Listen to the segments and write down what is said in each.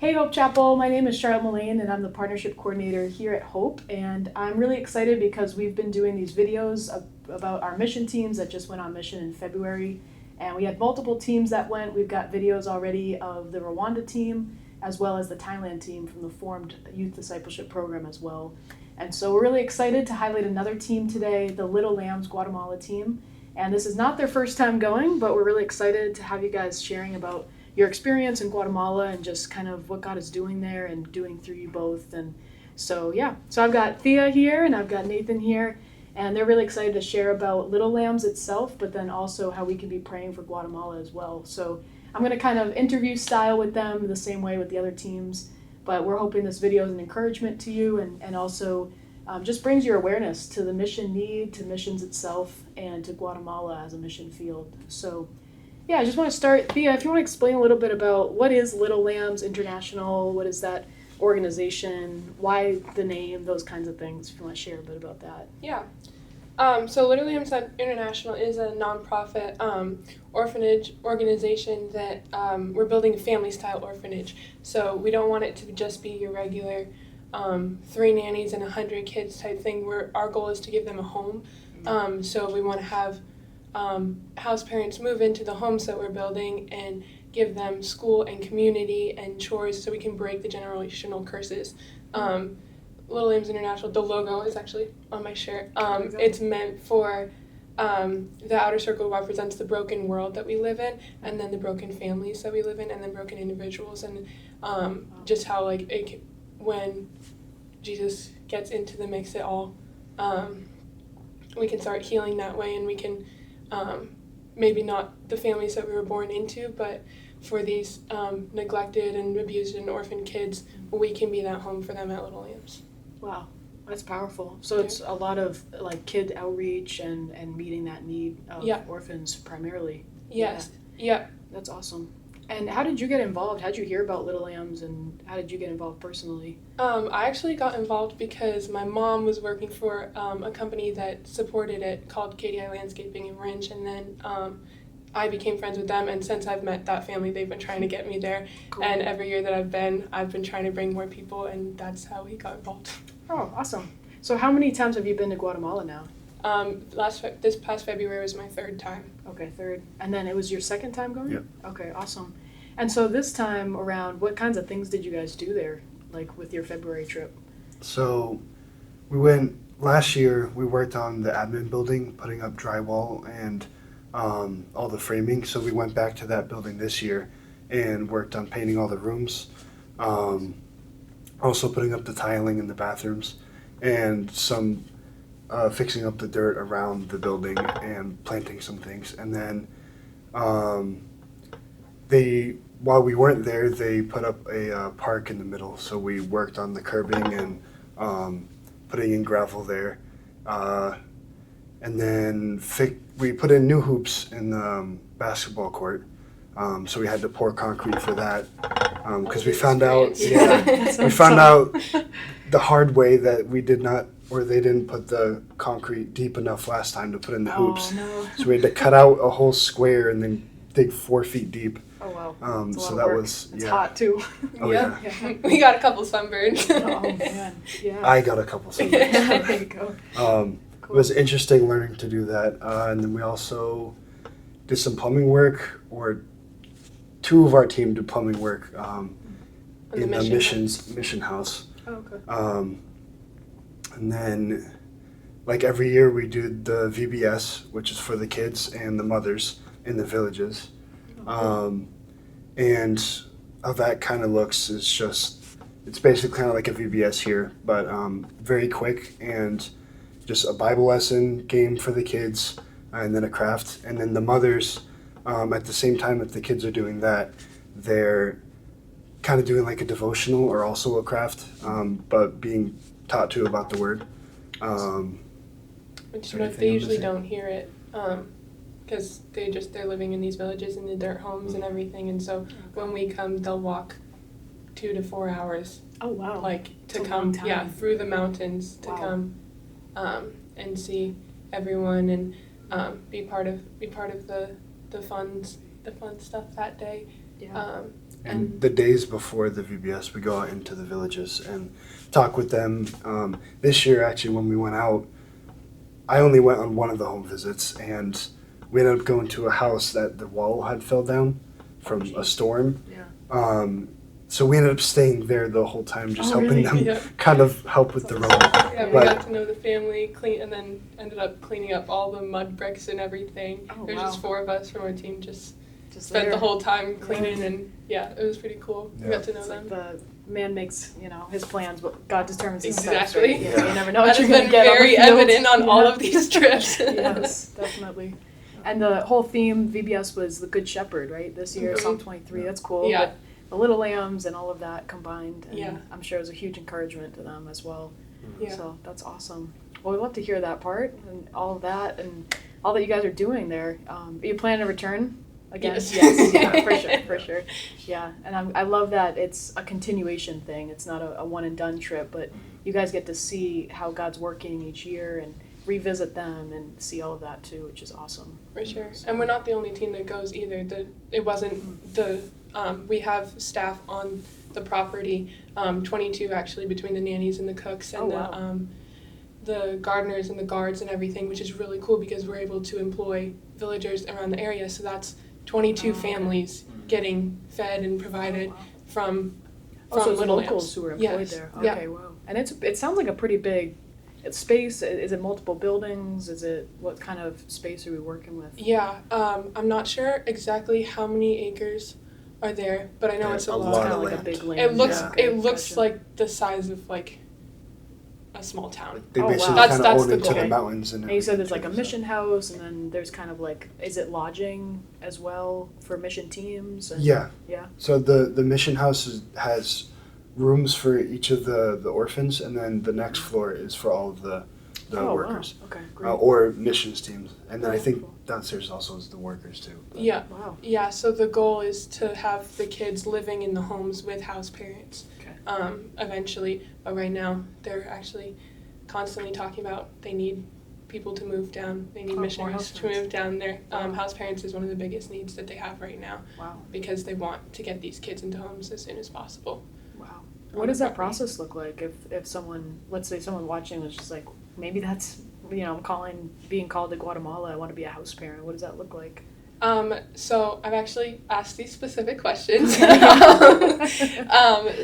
Hey Hope Chapel, my name is Charlotte Mullane and I'm the partnership coordinator here at Hope, and I'm really excited because we've been doing these videos about our mission teams that just went on mission in February, and we had multiple teams that went. We've got videos already of the Rwanda team as well as the Thailand team from the formed youth discipleship program as well. And so we're really excited to highlight another team today, the Little Lambs Guatemala team. And this is not their first time going, but we're really excited to have you guys sharing about your experience in Guatemala and just kind of what God is doing there and doing through you both. And so, yeah. So I've got Thea here and I've got Nathan here, and they're really excited to share about Little Lambs itself, but then also how we can be praying for Guatemala as well. So I'm going to kind of interview style with them the same way with the other teams, but we're hoping this video is an encouragement to you and also just brings your awareness to the mission need, to missions itself, and to Guatemala as a mission field. So yeah, I just want to start, Thea, if you want to explain a little bit about what is Little Lambs International, what is that organization, why the name, those kinds of things, if you want to share a bit about that. Yeah. So Little Lambs International is a nonprofit orphanage organization that we're building a family-style orphanage. So we don't want it to just be your regular 3 nannies and 100 kids type thing. Our goal is to give them a home. So we want to have house parents move into the homes that we're building and give them school and community and chores so we can break the generational curses. Little Lambs International, the logo is actually on my shirt. It's meant for the outer circle represents the broken world that we live in, and then the broken families that we live in, and then broken individuals, and just how when Jesus gets into the mix, it all we can start healing that way, and we can maybe not the families that we were born into, but for these neglected and abused and orphaned kids, we can be that home for them at Little Lambs. Wow, that's powerful. So it's a lot of like kid outreach and meeting that need of orphans primarily. Yes. Yeah. That's awesome. And how did you get involved? How did you hear about Little Lambs, and how did you get involved personally? I actually got involved because my mom was working for a company that supported it called KDI Landscaping in Rinch, and then I became friends with them, and since I've met that family, they've been trying to get me there. Cool. And every year that I've been trying to bring more people, and that's how we got involved. Oh, awesome. So how many times have you been to Guatemala now? This past February was my 3rd time. Okay, 3rd. And then it was your 2nd time going? Yep. Okay, awesome. And so this time around, what kinds of things did you guys do there, like with your February trip? So last year, we worked on the admin building, putting up drywall and all the framing. So we went back to that building this year and worked on painting all the rooms. Also putting up the tiling in the bathrooms and some fixing up the dirt around the building and planting some things. And then while we weren't there, they put up a park in the middle. So we worked on the curbing and putting in gravel there. And then we put in new hoops in the basketball court. So we had to pour concrete for that. Because we found out the hard way that they didn't put the concrete deep enough last time to put in the hoops. No. So we had to cut out a whole square and then dig 4 feet deep. Oh wow. So that was it's hot too. Oh yeah. We got a couple sunburns. Oh man. Yeah. I got a couple sunburns. There you go. Cool. It was interesting learning to do that. And then we also did some plumbing work, or 2 of our team did plumbing work in the mission house. Oh, okay. And then, like every year, we do the VBS, which is for the kids and the mothers in the villages. And how that kind of looks is it's basically kind of like a VBS here, but very quick, and just a Bible lesson game for the kids, and then a craft. And then the mothers, at the same time that the kids are doing that, they're kind of doing like a devotional or also a craft, but being taught to about the word. Which they usually don't hear it, because they're living in these villages in the dirt homes and everything, and so when we come, they'll walk 2 to 4 hours. Oh wow! To come, through the mountains to come, and see everyone and be part of the fun stuff that day. Yeah. And the days before the VBS, we go out into the villages and talk with them. This year, actually, when we went out, I only went on one of the home visits, and we ended up going to a house that the wall had fell down from a storm. Yeah. So we ended up staying there the whole time, just helping really? them Yeah. kind of help with the road. Yeah, we But- got to know the family, and then ended up cleaning up all the mud bricks and everything. Oh, There's just wow. 4 of us from our team just Just spent there. the whole time cleaning, and yeah, it was pretty cool. We Yeah. got to know It's them. like the man makes, his plans, but God determines his steps. Exactly. Right? You never know That what has you're going been to get very on the field. evident on all Yeah. of these trips. Yes, definitely. And the whole theme VBS was the Good Shepherd, right? This year, Mhm. Psalm 23. That's cool. Yeah. But the little lambs and all of that combined, and Yeah. I'm sure it was a huge encouragement to them as well. Yeah. So that's awesome. Well, we'd love to hear that part and all of that and all that you guys are doing there. Are you planning to return again? Yes. Yeah, for sure. Yeah, and I love that it's a continuation thing. It's not a one and done trip, but you guys get to see how God's working each year and revisit them and see all of that too, which is awesome. For sure. And we're not the only team that goes either. It wasn't the, we have staff on the property, 22 actually, between the nannies and the cooks and Oh, wow. the gardeners and the guards and everything, which is really cool because we're able to employ villagers around the area. So that's 22 Oh, okay. families getting fed and provided Oh, wow. from Also, it's Little locals Lambs. who were employed Yes. there. Yeah. Okay, wow. And it sounds like a pretty big space. Is it multiple buildings? Is it, what kind of space are we working with? Yeah, I'm not sure exactly how many acres are there, but I know it's a A lot. It's lot kind of of like a land. big land. It looks Yeah, okay, it looks gotcha. like the size of like a small town. They Oh, basically wow. kind of That's own the into goal. the mountains. And And you said there's everything like a too, mission house, and then there's kind of like, is it lodging as well for mission teams? And, Yeah. Yeah. So the mission house has rooms for each of the orphans, and then the next floor is for all of the Oh, workers. wow. Okay, great. Or missions teams. And then I think Cool. downstairs also is the workers too. But Yeah, Wow. yeah. So the goal is to have the kids living in the homes with house parents, Okay. eventually. But right now, they're actually constantly talking about they need people to move down. They need more missionaries house to parents. move down there. Wow. House parents is one of the biggest needs that they have right now Wow. because they want to get these kids into homes as soon as possible. Wow. on What does the that property. process look like if someone, let's say someone watching was just like, maybe that's, I'm being called to Guatemala, I want to be a house parent. What does that look like? So I've actually asked these specific questions.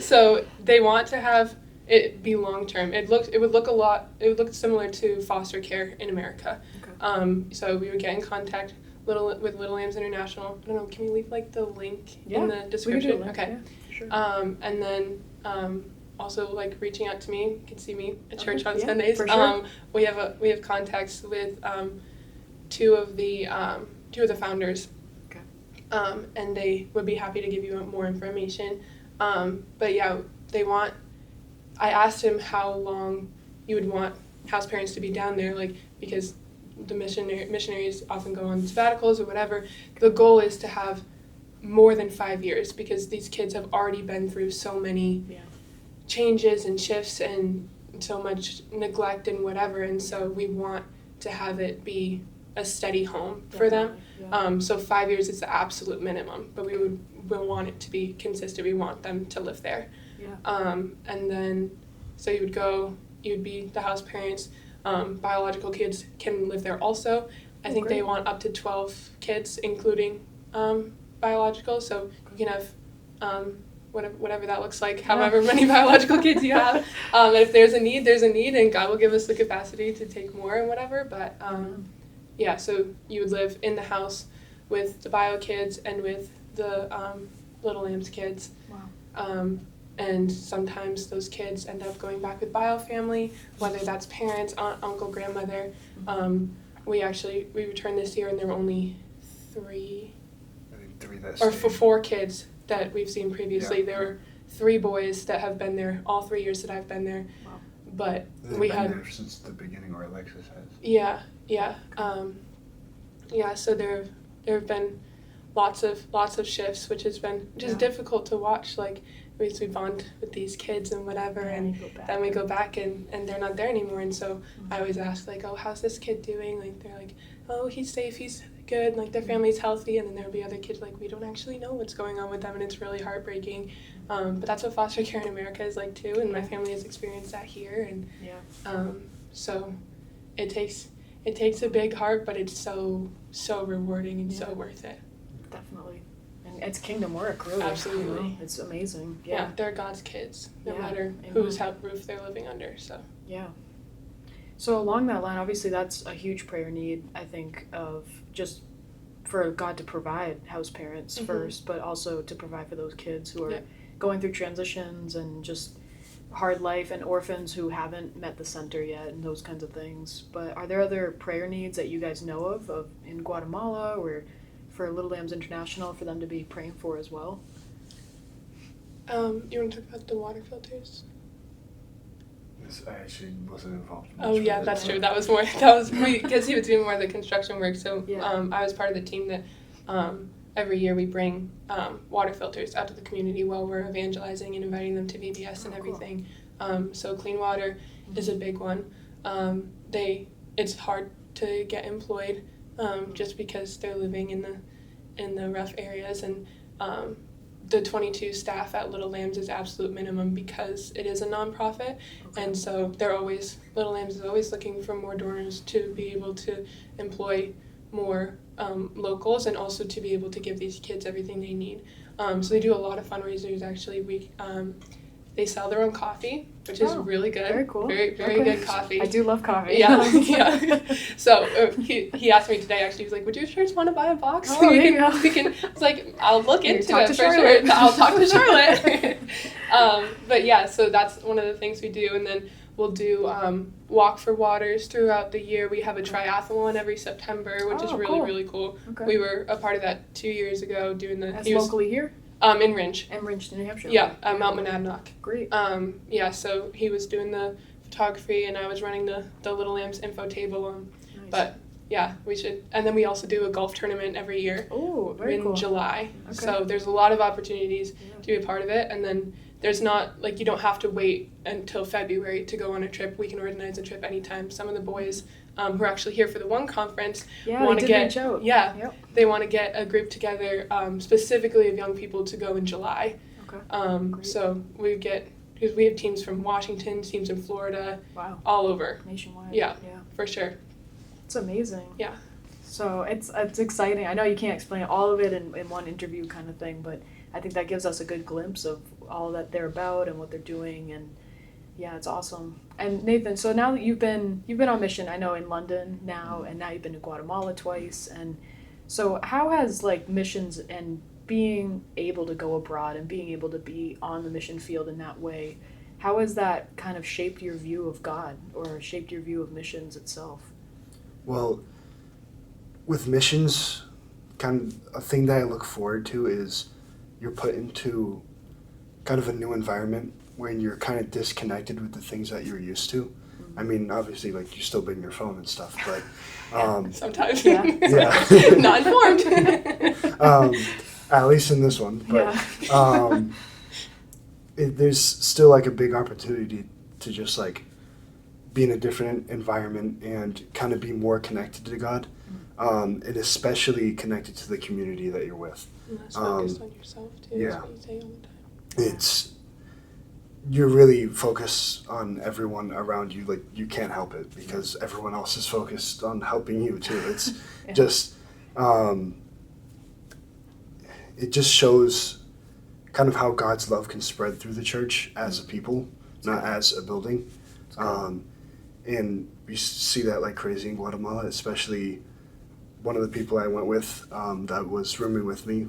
So they want to have it be long term. It would look similar to foster care in America. Okay. So we would get in contact with Little Lambs International. I don't know, can we leave like the link Yeah, in the We could do description? a link, Okay. yeah, for sure. And then also like reaching out to me. You can see me at church Okay, on yeah, Sundays. for sure. We have contacts with two of the founders. Okay. And they would be happy to give you more information. But yeah, I asked him how long you would want house parents to be down there, like because the missionaries often go on sabbaticals or whatever. The goal is to have more than 5 years because these kids have already been through so many Yeah. changes and shifts and so much neglect and whatever, and so we want to have it be a steady home for them. Definitely, yeah. So 5 years is the absolute minimum, but we want it to be consistent. We want them to live there. Yeah. And then, so you'd be the house parents. Biological kids can live there also. I Oh, think they great. want up to 12 kids, including biological, so you can have whatever that looks like, however many biological kids you have. And if there's a need, and God will give us the capacity to take more and whatever. But yeah, so you would live in the house with the bio kids and with the Little Lambs kids. Wow. And sometimes those kids end up going back with bio family, whether that's parents, aunt, uncle, grandmother. We returned this year and there were only 3 I think 3 that or stayed. 4 kids that we've seen previously. Yeah. There were 3 boys that have been there all 3 years that I've been there. Wow. But They've we been had there since the beginning, or Alexis has. yeah. So there have been lots of shifts, which has been just Yeah. difficult to watch. Like we bond with these kids and whatever, and you go back. then we go back and they're not there anymore. And so I always ask like, oh, how's this kid doing? Like they're like, oh, he's safe. good, like their family's healthy, and then there'll be other kids like we don't actually know what's going on with them, and it's really heartbreaking. But that's what foster care in America is like too, and my family has experienced that here, and so it takes a big heart, but it's so rewarding and so worth it. Definitely. And it's kingdom work, really. Absolutely. You know? It's amazing. Yeah, they're God's kids, no matter Amen. whose roof they're living under. So. Yeah. So along that line, obviously that's a huge prayer need, I think, of just for God to provide house parents first, but also to provide for those kids who are going through transitions and just hard life, and orphans who haven't met the center yet, and those kinds of things. But are there other prayer needs that you guys know of in Guatemala or for Little Lambs International for them to be praying for as well? You want to talk about the water filters? I actually wasn't involved. Oh yeah, that's true. Because he was doing more of the construction work. So I was part of the team that every year we bring water filters out to the community while we're evangelizing and inviting them to VBS and everything. Cool. So clean water is a big one. It's hard to get employed just because they're living in the rough areas, and the 22 staff at Little Lambs is absolute minimum because it is a nonprofit, and so Little Lambs is always looking for more donors to be able to employ more locals, and also to be able to give these kids everything they need. So they do a lot of fundraisers. Actually, they sell their own coffee, which is really good. Very cool. Very good coffee. I do love coffee. Yeah. So he asked me today. Actually, he was like, "Would you sure want to buy a box? Oh, there you go. It's like, I'll look into it for Charlotte. sure. I'll talk to Charlotte. But yeah, so that's one of the things we do, and then we'll do walk for waters throughout the year. We have a triathlon every September, which is really cool. Okay. We were a part of that 2 years ago doing the. That's locally here? In Ringe. In Ringe, New Hampshire. Yeah, Mount Monadnock. Great. So he was doing the photography, and I was running the Little Lambs info table. Nice. But yeah, we should. And then we also do a golf tournament every year. Oh, very cool. In July. Okay. So there's a lot of opportunities to be a part of it, and then there's not, like, you don't have to wait until February to go on a trip. We can organize a trip anytime. Some of the boys who are actually here for the one conference want to get they want to get a group together specifically of young people to go in July. Okay. So because we have teams from Washington, teams in Florida, all over. Nationwide. Yeah, for sure. It's amazing. Yeah. So it's exciting. I know you can't explain all of it in one interview kind of thing, but I think that gives us a good glimpse of all that they're about and what they're doing, and yeah, it's awesome. And Nathan, so now that you've been on mission, I know in London now, and now you've been to Guatemala twice, and so how has like missions and being able to go abroad and being able to be on the mission field in that way, how has that kind of shaped your view of God or shaped your view of missions itself? Well, with missions, kind of a thing that I look forward to is you're put into kind of a new environment when you're kind of disconnected with the things that you're used to. Mm-hmm. I mean, obviously, like, you still bring your phone and stuff, but sometimes yeah. Not informed. At least in this one, but there's still like a big opportunity to just like be in a different environment and kind of be more connected to God, and especially connected to the community that you're with. And less focused on yourself too. Yeah. That's what you say all the time. You're really focused on everyone around you. Like, you can't help it because everyone else is focused on helping you too. It's just, it just shows kind of how God's love can spread through the church as a people, not as a building. And we see that like crazy in Guatemala, especially one of the people I went with that was rooming with me.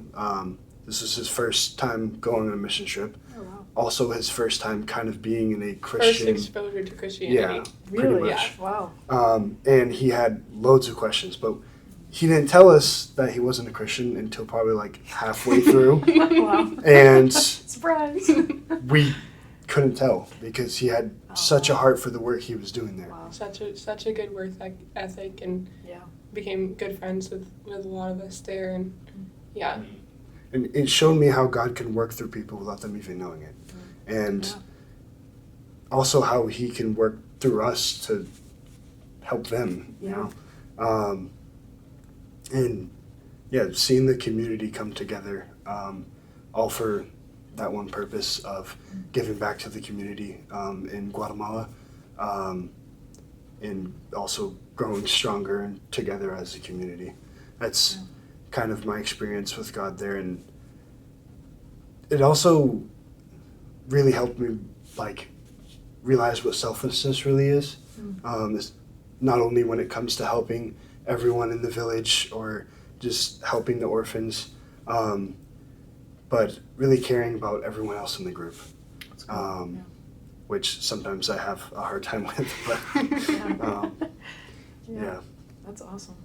This was his first time going on a mission trip. Oh, wow. Also his first time kind of being in a Christian... First exposure to Christianity. Yeah, really? Pretty much. Yeah. Wow. And he had loads of questions, but he didn't tell us that he wasn't a Christian until probably like halfway through. Wow. And surprise. We couldn't tell because he had such a heart for the work he was doing there. Wow. Such a good work ethic, and became good friends with a lot of us there, and And it showed me how God can work through people without them even knowing it. And also how he can work through us to help them, you know. and yeah, seeing the community come together, all for that one purpose of giving back to the community in Guatemala, and also growing stronger and together as a community. That's kind of my experience with God there, and it also really helped me like realize what selflessness really is. It's not only when it comes to helping everyone in the village or just helping the orphans, but really caring about everyone else in the group, which sometimes I have a hard time with. But yeah, That's awesome.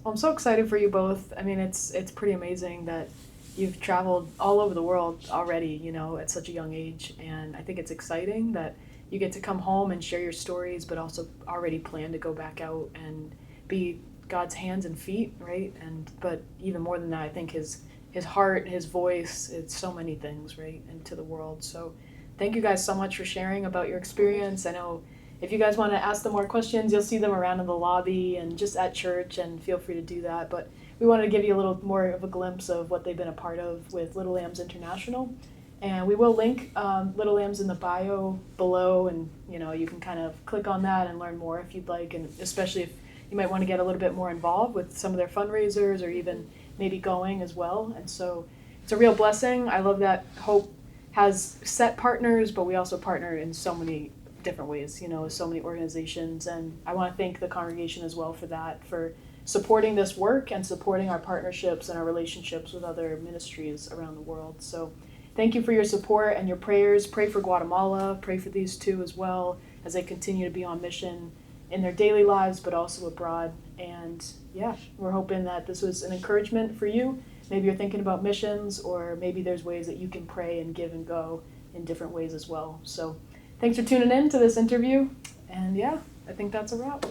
Well, I'm so excited for you both. I mean, it's pretty amazing that you've traveled all over the world already, you know, at such a young age. And I think it's exciting that you get to come home and share your stories, but also already plan to go back out and be God's hands and feet, right? But even more than that, I think his heart, his voice, it's so many things, right, into the world. So thank you guys so much for sharing about your experience. I know if you guys want to ask them more questions, you'll see them around in the lobby and just at church, and feel free to do that. But we wanted to give you a little more of a glimpse of what they've been a part of with Little Lambs International. And we will link Little Lambs in the bio below, and you know, you can kind of click on that and learn more if you'd like, and especially if you might want to get a little bit more involved with some of their fundraisers or even maybe going as well. And so it's a real blessing. I love that Hope has set partners, but we also partner in so many different ways, you know, with so many organizations. And I want to thank the congregation as well for that, for supporting this work and supporting our partnerships and our relationships with other ministries around the world. So thank you for your support and your prayers. Pray for Guatemala, pray for these two as well as they continue to be on mission in their daily lives, but also abroad. And yeah, we're hoping that this was an encouragement for you. Maybe you're thinking about missions, or maybe there's ways that you can pray and give and go in different ways as well. So thanks for tuning in to this interview. And yeah, I think that's a wrap.